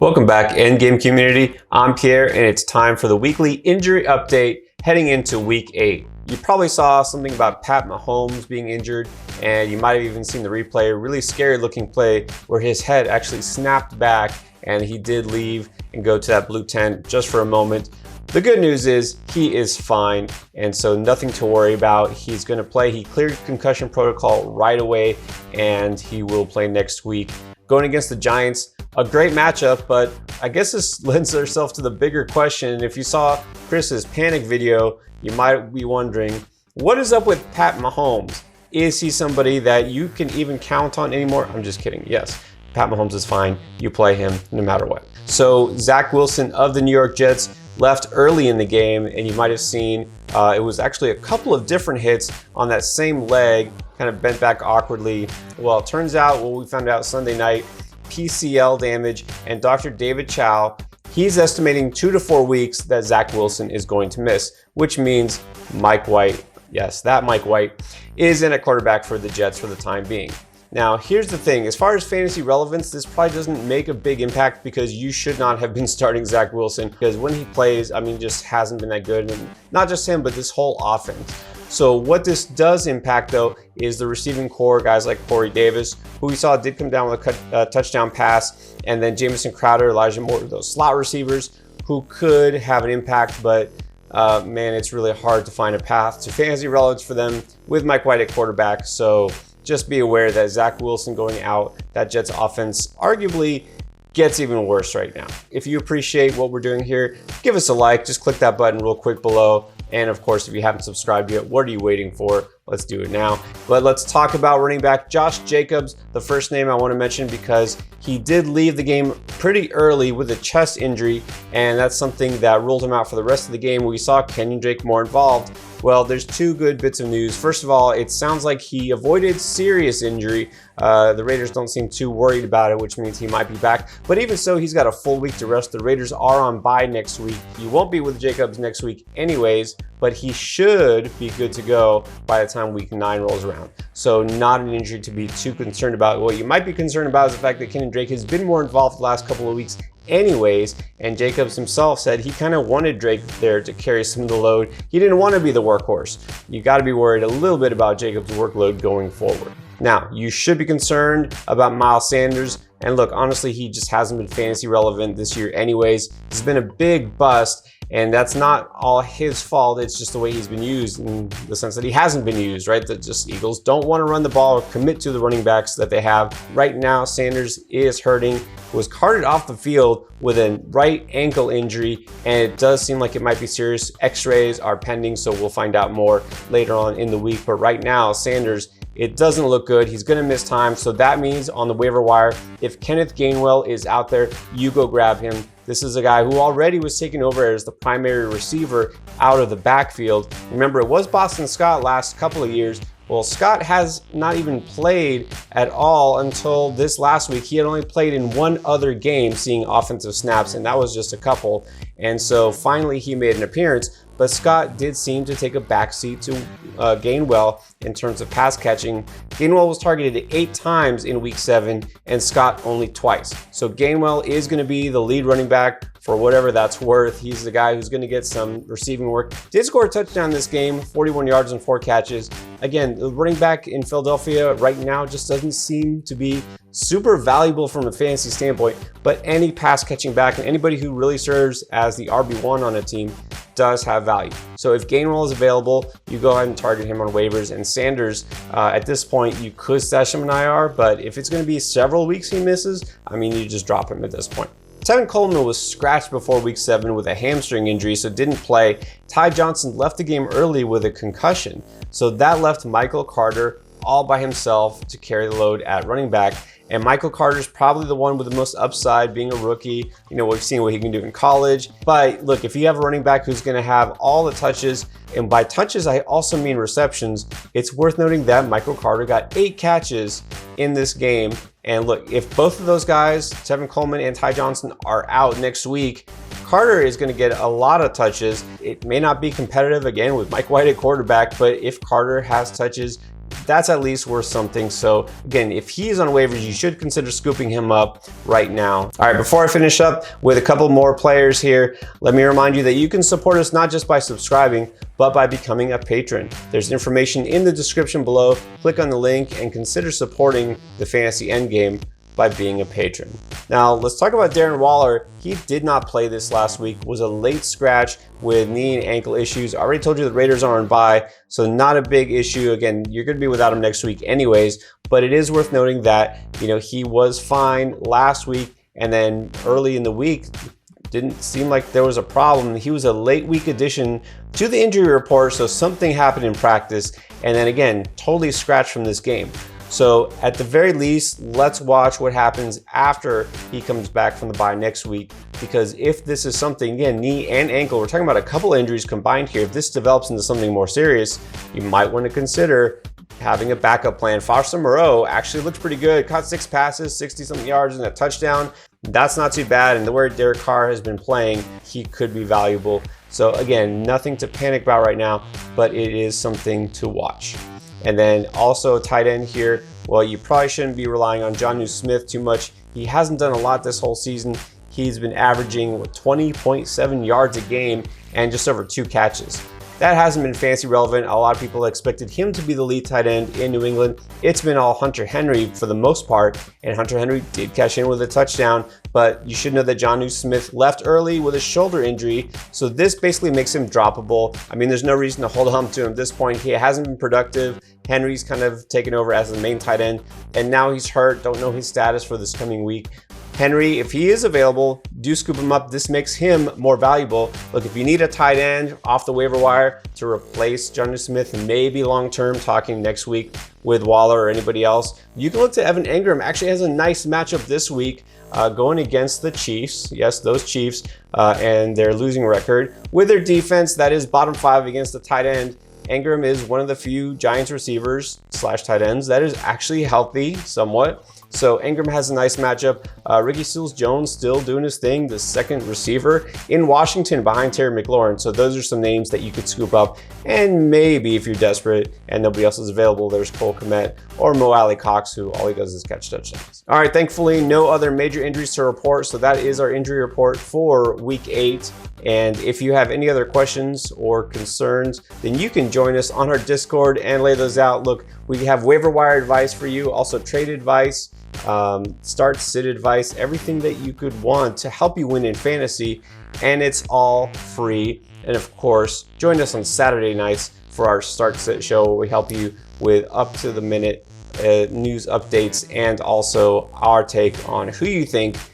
Welcome back, Endgame community. I'm Pierre, and it's time for the weekly injury update heading into week 8. You probably saw something about Pat Mahomes being injured, and you might have even seen the replay, a really scary looking play where his head actually snapped back and he did leave and go to that blue tent just for a moment. The good news is he is fine, and so nothing to worry about. He's going to play. He cleared concussion protocol right away, and he will play next week. Going against the Giants, a great matchup, but I guess this lends itself to the bigger question. If you saw Chris's panic video, you might be wondering, what is up with Pat Mahomes? Is he somebody that you can even count on anymore? I'm just kidding. Yes, Pat Mahomes is fine. You play him no matter what. So Zach Wilson of the New York Jets left early in the game, and you might have seen it was actually a couple of different hits on that same leg, kind of bent back awkwardly. Well, it turns out what we found out Sunday night, PCL damage, and Dr. David Chow, he's estimating 2 to 4 weeks that Zach Wilson is going to miss, which means Mike White, yes, that Mike White, is in at quarterback for the Jets for the time being. Now, here's the thing. As far as fantasy relevance, this probably doesn't make a big impact because you should not have been starting Zach Wilson, because when he plays, I mean, just hasn't been that good. And not just him, but this whole offense. So what this does impact, though, is the receiving core, guys like Corey Davis, who we saw did come down with a touchdown pass, and then Jamison Crowder, Elijah Moore, those slot receivers who could have an impact, but man, it's really hard to find a path to fantasy relevance for them with Mike White at quarterback. So just be aware that Zach Wilson going out, that Jets offense arguably gets even worse right now. If you appreciate what we're doing here, give us a like, just click that button real quick below. And of course, if you haven't subscribed yet, what are you waiting for? Let's do it now. But let's talk about running back Josh Jacobs, the first name I want to mention because he did leave the game pretty early with a chest injury, and that's something that ruled him out for the rest of the game. We saw Kenyon Drake more involved. Well, there's two good bits of news. First of all, it sounds like he avoided serious injury. The Raiders don't seem too worried about it, which means he might be back. But even so, he's got a full week to rest. The Raiders are on bye next week. You won't be with Jacobs next week anyways, but he should be good to go by the time week 9 rolls around. So not an injury to be too concerned about. What you might be concerned about is the fact that Kenyon Drake has been more involved the last couple of weeks anyways, and Jacobs himself said he kind of wanted Drake there to carry some of the load. He didn't want to be the workhorse. You got to be worried a little bit about Jacobs' workload going forward. Now, you should be concerned about Miles Sanders, and look, honestly, he just hasn't been fantasy relevant this year anyways. He's been a big bust, and that's not all his fault. It's just the way he's been used, in the sense that he hasn't been used, right? That just Eagles don't want to run the ball or commit to the running backs that they have. Right now, Sanders is hurting, was carted off the field with a right ankle injury, and it does seem like it might be serious. X-rays are pending, so we'll find out more later on in the week. But right now, Sanders, it doesn't look good. He's going to miss time. So that means on the waiver wire, if Kenneth Gainwell is out there, you go grab him. This is a guy who already was taken over as the primary receiver out of the backfield. Remember, it was Boston Scott last couple of years. Well, Scott has not even played at all until this last week. He had only played in one other game, seeing offensive snaps, and that was just a couple. And so finally he made an appearance. But Scott did seem to take a backseat to Gainwell in terms of pass catching. Gainwell was targeted 8 times in week 7 and Scott only twice. So Gainwell is going to be the lead running back for whatever that's worth. He's the guy who's going to get some receiving work. Did score a touchdown this game, 41 yards and 4 catches. Again, the running back in Philadelphia right now just doesn't seem to be super valuable from a fantasy standpoint, but any pass catching back and anybody who really serves as the RB1 on a team does have value. So if Gainwell is available, you go ahead and target him on waivers. And Sanders, at this point, you could stash him in IR, but if it's going to be several weeks he misses, I mean, you just drop him at this point. Tevin Coleman was scratched before week 7 with a hamstring injury, so didn't play. Ty Johnson left the game early with a concussion, so that left Michael Carter all by himself to carry the load at running back. And Michael Carter's probably the one with the most upside, being a rookie. You know, we've seen what he can do in college. But look, if you have a running back who's going to have all the touches, and by touches, I also mean receptions, it's worth noting that Michael Carter got 8 catches in this game. And look, if both of those guys, Tevin Coleman and Ty Johnson, are out next week, Carter is going to get a lot of touches. It may not be competitive again with Mike White at quarterback, but if Carter has touches, that's at least worth something. So again, if he's on waivers, you should consider scooping him up right now. All right, before I finish up with a couple more players here, let me remind you that you can support us not just by subscribing, but by becoming a patron. There's information in the description below. Click on the link and consider supporting the Fantasy Endgame by being a patron. Now, let's talk about Darren Waller. He did not play this last week, was a late scratch with knee and ankle issues. I already told you the Raiders are on bye, so not a big issue. Again, you're gonna be without him next week anyways, but it is worth noting that, he was fine last week, and then early in the week, didn't seem like there was a problem. He was a late week addition to the injury report, so something happened in practice, and then again, totally scratched from this game. So at the very least, let's watch what happens after he comes back from the bye next week, because if this is something, again, knee and ankle, we're talking about a couple injuries combined here. If this develops into something more serious, you might want to consider having a backup plan. Foster Moreau actually looked pretty good, caught 6 passes, 60-something yards and a touchdown. That's not too bad, and the way Derek Carr has been playing, he could be valuable. So again, nothing to panic about right now, but it is something to watch. And then also tight end here, well, you probably shouldn't be relying on Jonnu Smith too much. He hasn't done a lot this whole season. He's been averaging 20.7 yards a game and just over 2 catches. That hasn't been fantasy relevant. A lot of people expected him to be the lead tight end in New England. It's been all Hunter Henry for the most part, and Hunter Henry did cash in with a touchdown, but you should know that Jonnu Smith left early with a shoulder injury, so this basically makes him droppable. I mean, there's no reason to hold on to him at this point. He hasn't been productive. Henry's kind of taken over as the main tight end, and now he's hurt. Don't know his status for this coming week. Henry, if he is available, do scoop him up. This makes him more valuable. Look, if you need a tight end off the waiver wire to replace Jonnu Smith, maybe long-term, talking next week with Waller or anybody else, you can look to Evan Engram. Actually has a nice matchup this week going against the Chiefs. Yes, those Chiefs and their losing record. With their defense, that is bottom 5 against the tight end. Engram is one of the few Giants receivers / tight ends that is actually healthy somewhat. So Engram has a nice matchup. Ricky Seals-Jones still doing his thing, the second receiver in Washington behind Terry McLaurin. So those are some names that you could scoop up. And maybe if you're desperate and nobody else is available, there's Cole Kmet or Mo Alley Cox, who all he does is catch touchdowns. All right, thankfully, no other major injuries to report. So that is our injury report for week 8. And if you have any other questions or concerns, then you can join us on our Discord and lay those out. Look, we have waiver wire advice for you, also trade advice, start sit advice, everything that you could want to help you win in fantasy, and it's all free. And of course, join us on Saturday nights for our start sit show, where we help you with up to the minute news updates and also our take on who you think